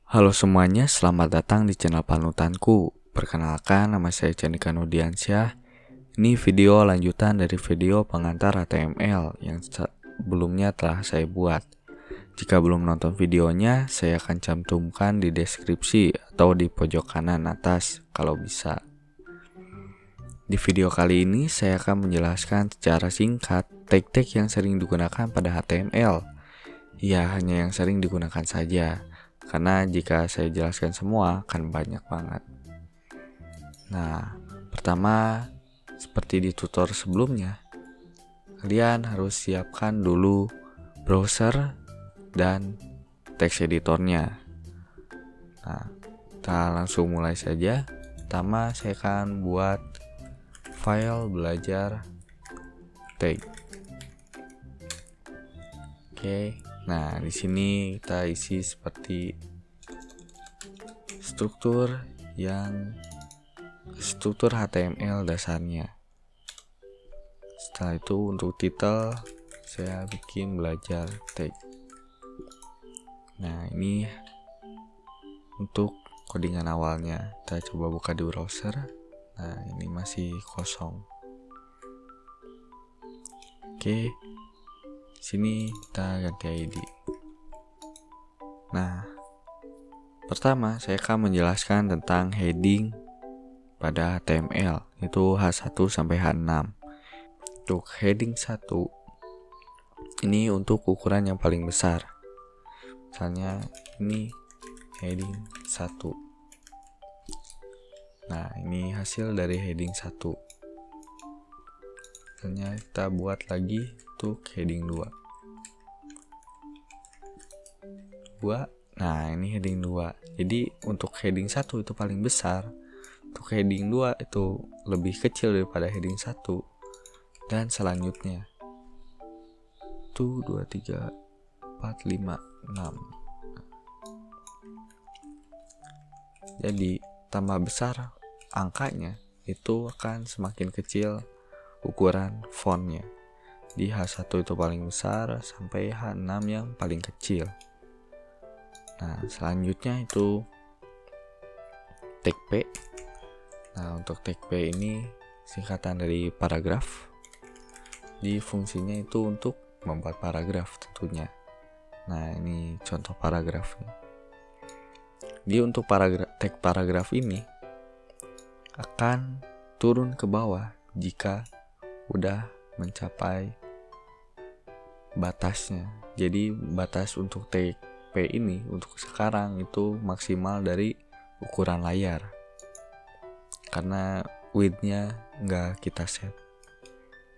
Halo semuanya, selamat datang di channel panutanku. Perkenalkan, nama saya Chandika Nudiansyah. Ini video lanjutan dari video pengantar HTML yang sebelumnya telah saya buat. Jika belum nonton videonya, saya akan cantumkan di deskripsi atau di pojok kanan atas kalau bisa. Di video kali ini, saya akan menjelaskan secara singkat tag-tag yang sering digunakan pada HTML. Ya, hanya yang sering digunakan saja. Karena jika saya jelaskan semua akan banyak banget. Nah, pertama seperti di tutor sebelumnya, kalian harus siapkan dulu browser dan text editornya. Nah, kita langsung mulai saja. Pertama saya akan buat file belajar tag. Oke. Nah, di sini kita isi seperti struktur HTML dasarnya. Setelah itu untuk title saya bikin belajar tag. Nah, ini untuk codingan awalnya. Kita coba buka di browser. Nah, ini masih kosong. Oke. Sini kita ganti ID. Nah, pertama saya akan menjelaskan tentang heading pada HTML, itu H1 sampai H6. Untuk heading 1 ini untuk ukuran yang paling besar. Misalnya ini heading 1. Nah, ini hasil dari heading 1. Misalnya kita buat lagi untuk heading 2. Nah, ini heading 2. Jadi untuk heading 1 itu paling besar. Untuk heading 2 itu lebih kecil daripada heading 1. Dan selanjutnya 1, 2, 3, 4, 5, 6. Jadi tambah besar angkanya, itu akan semakin kecil ukuran fontnya. Di H1 itu paling besar sampai H6 yang paling kecil. Nah, selanjutnya itu tag P. Nah, untuk tag P ini singkatan dari paragraf. Di fungsinya itu untuk membuat paragraf tentunya. Nah, ini contoh paragrafnya. Di untuk tag paragraf ini akan turun ke bawah jika udah mencapai batasnya. Jadi batas untuk tag P ini untuk sekarang itu maksimal dari ukuran layar, karena width-nya nggak kita set.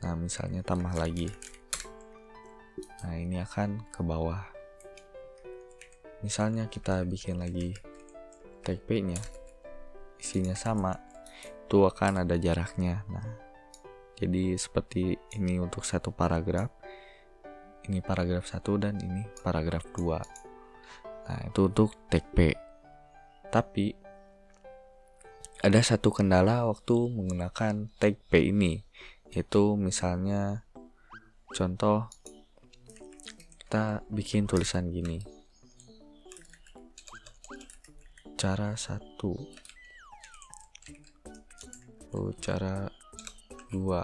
Nah, misalnya tambah lagi. Nah, ini akan ke bawah. Misalnya kita bikin lagi tag P-nya, isinya sama, itu akan ada jaraknya. Nah, jadi seperti ini untuk satu paragraf. Ini paragraf 1 dan ini paragraf 2. Nah, itu untuk tag P. Tapi ada satu kendala waktu menggunakan tag P ini, yaitu misalnya contoh kita bikin tulisan gini. Cara 1, lalu cara 2,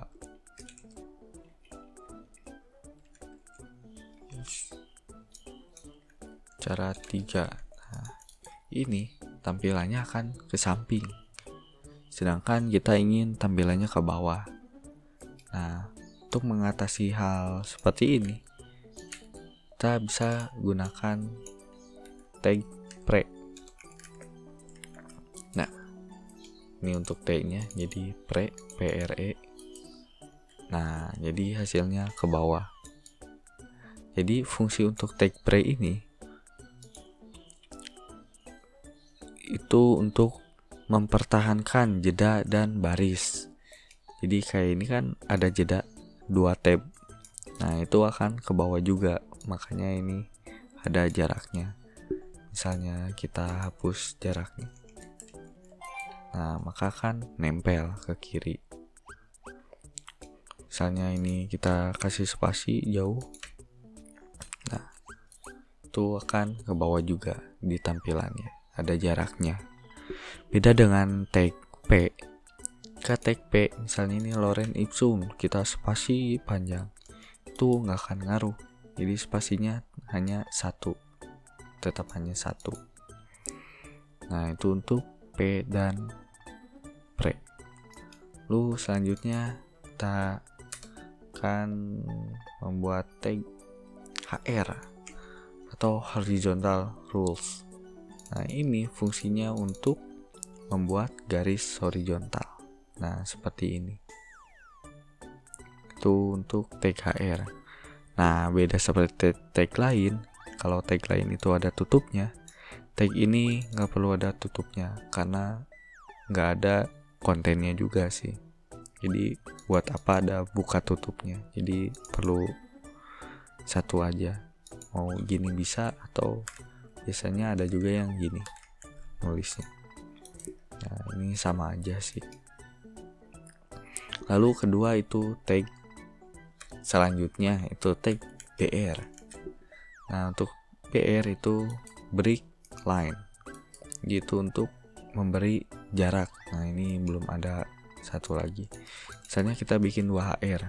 cara 3. Nah, ini tampilannya akan ke samping, sedangkan kita ingin tampilannya ke bawah. Nah, untuk mengatasi hal seperti ini, kita bisa gunakan tag pre. Nah, ini untuk tag-nya jadi pre. Nah, jadi hasilnya ke bawah. Jadi fungsi untuk tag pre ini itu untuk mempertahankan jeda dan baris. Jadi kayak ini kan ada jeda 2 tab. Nah, itu akan ke bawah juga. Makanya ini ada jaraknya. Misalnya kita hapus jaraknya. Nah, maka akan nempel ke kiri. Misalnya ini kita kasih spasi jauh. Nah, itu akan ke bawah juga di tampilannya, ada jaraknya. Beda dengan tag P. Tag P misalnya ini lorem ipsum, kita spasi panjang, itu nggak akan ngaruh. Jadi spasinya hanya satu, tetap hanya satu. Nah itu untuk P dan pre. Lalu selanjutnya kita akan membuat tag HR atau horizontal rules. Nah ini fungsinya untuk membuat garis horizontal. Nah seperti ini. Itu untuk tag HR. Nah beda seperti tag lain. Kalau tag lain itu ada tutupnya, tag ini nggak perlu ada tutupnya karena nggak ada kontennya juga sih. Jadi buat apa ada buka tutupnya? Jadi perlu satu aja. Mau gini bisa, atau biasanya ada juga yang gini nulisnya. Nah ini sama aja sih. Lalu kedua itu tag selanjutnya itu tag BR. Nah untuk BR itu break line, gitu, untuk memberi jarak. Nah ini belum ada satu lagi. Misalnya kita bikin 2 HR,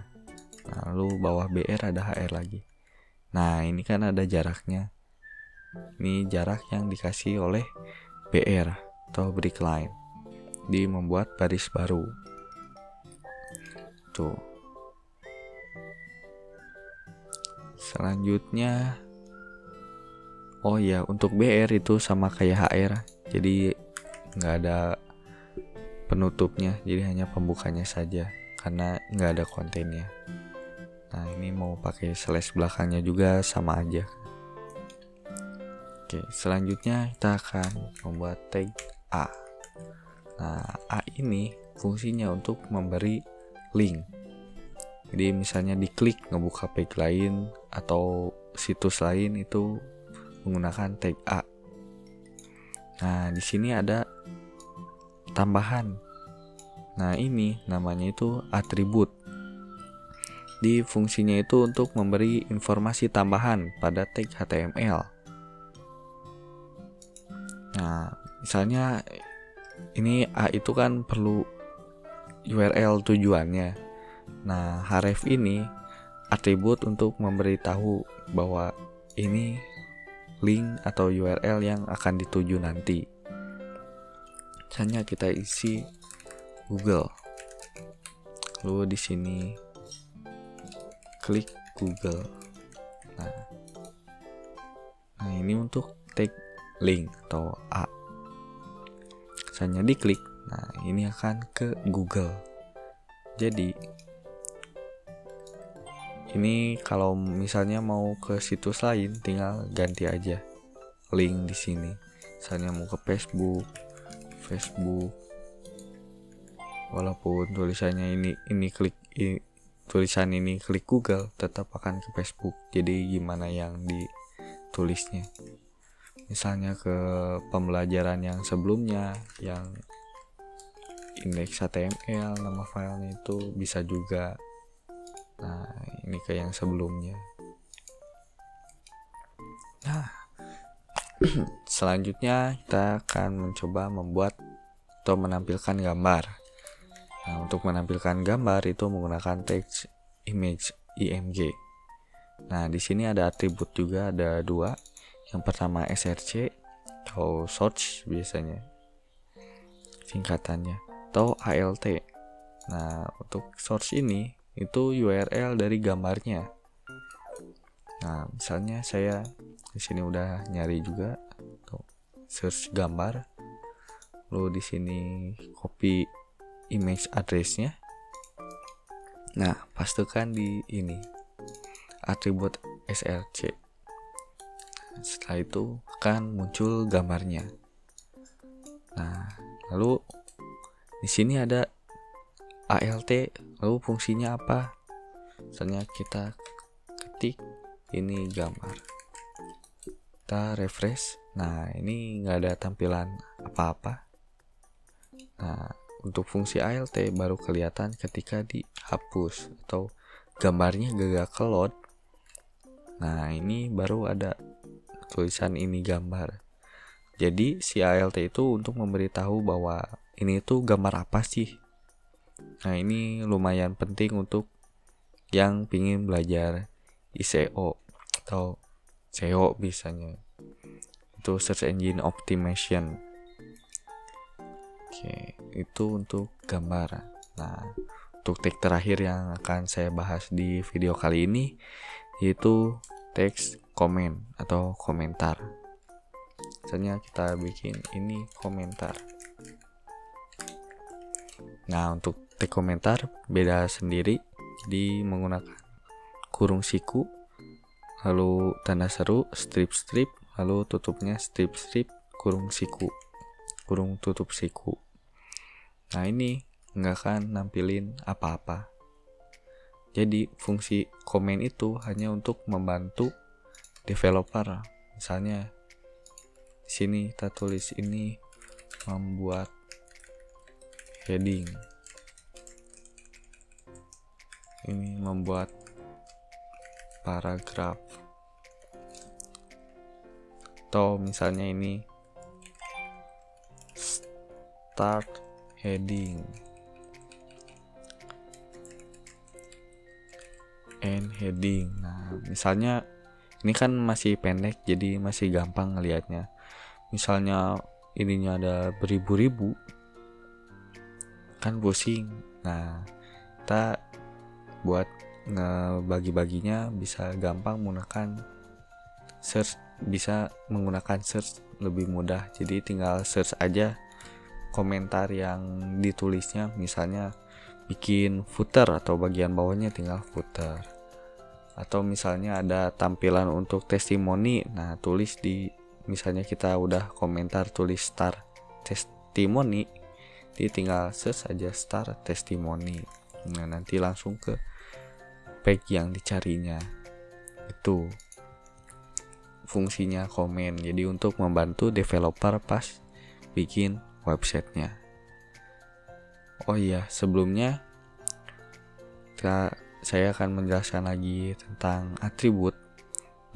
nah, lalu bawah BR ada HR lagi. Nah ini kan ada jaraknya. Ini jarak yang dikasih oleh BR atau break line, di membuat baris baru. Tuh. Selanjutnya, oh ya, untuk BR itu sama kayak HR, jadi nggak ada penutupnya, jadi hanya pembukanya saja karena nggak ada kontennya. Nah ini mau pakai slash belakangnya juga sama aja. Oke, selanjutnya kita akan membuat tag A. Nah A ini fungsinya untuk memberi link. Jadi misalnya diklik ngebuka page lain atau situs lain itu menggunakan tag A. Nah di sini ada tambahan. Nah ini namanya itu atribut. Di fungsinya itu untuk memberi informasi tambahan pada tag HTML. Nah misalnya ini A itu kan perlu URL tujuannya. Nah href ini atribut untuk memberitahu bahwa ini link atau URL yang akan dituju nanti. Misalnya kita isi Google, lalu di sini klik Google. Nah ini untuk tag link atau A. Misalnya diklik, nah ini akan ke Google. Jadi ini kalau misalnya mau ke situs lain, tinggal ganti aja link di sini. Misalnya mau ke Facebook, walaupun tulisannya ini klik tulisan ini klik Google, tetap akan ke Facebook. Jadi gimana yang ditulisnya? Misalnya ke pembelajaran yang sebelumnya, yang indeks HTML, nama filenya itu bisa juga. Nah ini ke yang sebelumnya. Nah selanjutnya kita akan mencoba membuat atau menampilkan gambar. Nah untuk menampilkan gambar itu menggunakan text image img. Nah di sini ada atribut juga, ada 2. Yang pertama src atau source biasanya singkatannya, atau alt. Nah untuk source ini itu URL dari gambarnya. Nah misalnya saya di sini udah nyari juga, tuh, search gambar, lalu di sini copy image address-nya. Nah pastekan di ini atribut src. Setelah itu akan muncul gambarnya. Nah lalu di sini ada alt, lalu fungsinya apa? Misalnya kita ketik ini gambar, kita refresh. Nah ini nggak ada tampilan apa-apa. Nah untuk fungsi alt baru kelihatan ketika dihapus atau gambarnya gagal ke load. Nah ini baru ada tulisan ini gambar. Jadi si ALT itu untuk memberitahu bahwa ini tuh gambar apa sih. Nah ini lumayan penting untuk yang pingin belajar SEO atau SEO biasanya. Itu search engine optimization. Oke, itu untuk gambar. Nah, untuk tag terakhir yang akan saya bahas di video kali ini yaitu teks komen atau komentar. Misalnya kita bikin ini komentar. Nah, untuk tag komentar beda sendiri. Jadi menggunakan kurung siku, lalu tanda seru, strip-strip, lalu tutupnya strip-strip, kurung siku, kurung tutup siku. Nah ini nggak akan nampilin apa-apa. Jadi fungsi komen itu hanya untuk membantu developer. Misalnya di sini kita tulis ini membuat heading, ini membuat paragraf, atau misalnya ini start heading, end heading. Nah misalnya ini kan masih pendek jadi masih gampang ngelihatnya. Misalnya ininya ada beribu-ribu kan pusing. Nah kita buat ngebagi-baginya bisa gampang menggunakan search, bisa menggunakan search lebih mudah. Jadi tinggal search aja komentar yang ditulisnya, misalnya bikin footer atau bagian bawahnya tinggal footer. Atau misalnya ada tampilan untuk testimoni, nah tulis di, misalnya kita udah komentar tulis start testimoni, jadi tinggal search aja start testimoni. Nah nanti langsung ke page yang dicarinya. Itu fungsinya komen. Jadi untuk membantu developer pas bikin websitenya. Oh iya, sebelumnya saya akan menjelaskan lagi tentang atribut.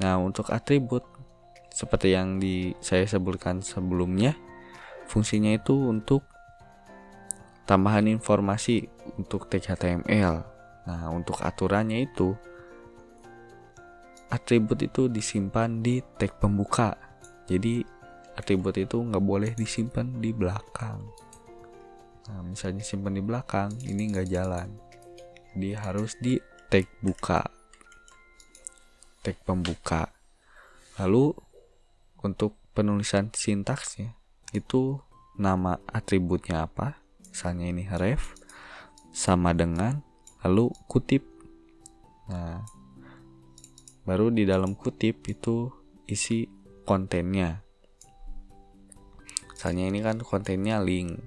Nah untuk atribut seperti yang saya sebutkan sebelumnya, fungsinya itu untuk tambahan informasi untuk tag HTML. Nah untuk aturannya itu atribut itu disimpan di tag pembuka. Jadi atribut itu nggak boleh disimpan di belakang. Nah misalnya simpan di belakang ini nggak jalan. Dia harus di tag buka, tag pembuka. Lalu untuk penulisan sintaksnya itu nama atributnya apa? Misalnya ini ref sama dengan, lalu kutip. Nah baru di dalam kutip itu isi kontennya. Misalnya ini kan kontennya link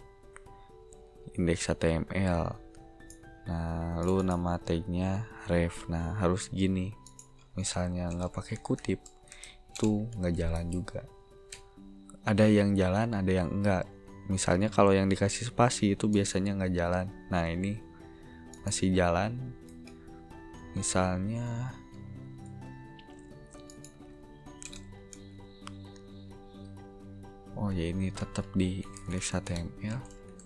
indeks HTML. Nah lalu nama tagnya ref. Nah harus gini. Misalnya nggak pakai kutip itu nggak jalan juga. Ada yang jalan, ada yang enggak. Misalnya kalau yang dikasih spasi itu biasanya nggak jalan. Nah ini masih jalan. Misalnya oh ya ini tetap di indeks HTML.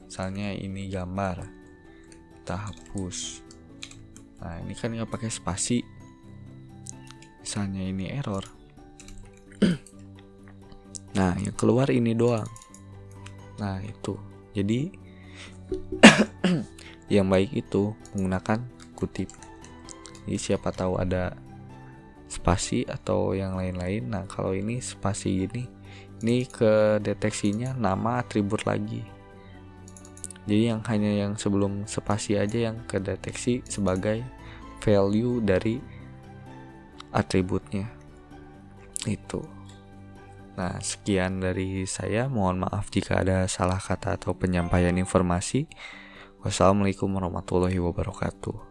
Misalnya ini gambar, kita hapus. Nah ini kan nggak pakai spasi. Misalnya ini error. Nah yang keluar ini doang. Nah itu. Jadi yang baik itu menggunakan kutip. Jadi siapa tahu ada spasi atau yang lain-lain. Nah kalau ini spasi gini, ini kedeteksinya nama atribut lagi. Jadi yang hanya yang sebelum spasi aja yang kedeteksi sebagai value dari atributnya. Itu. Nah, sekian dari saya. Mohon maaf jika ada salah kata atau penyampaian informasi. Wassalamualaikum warahmatullahi wabarakatuh.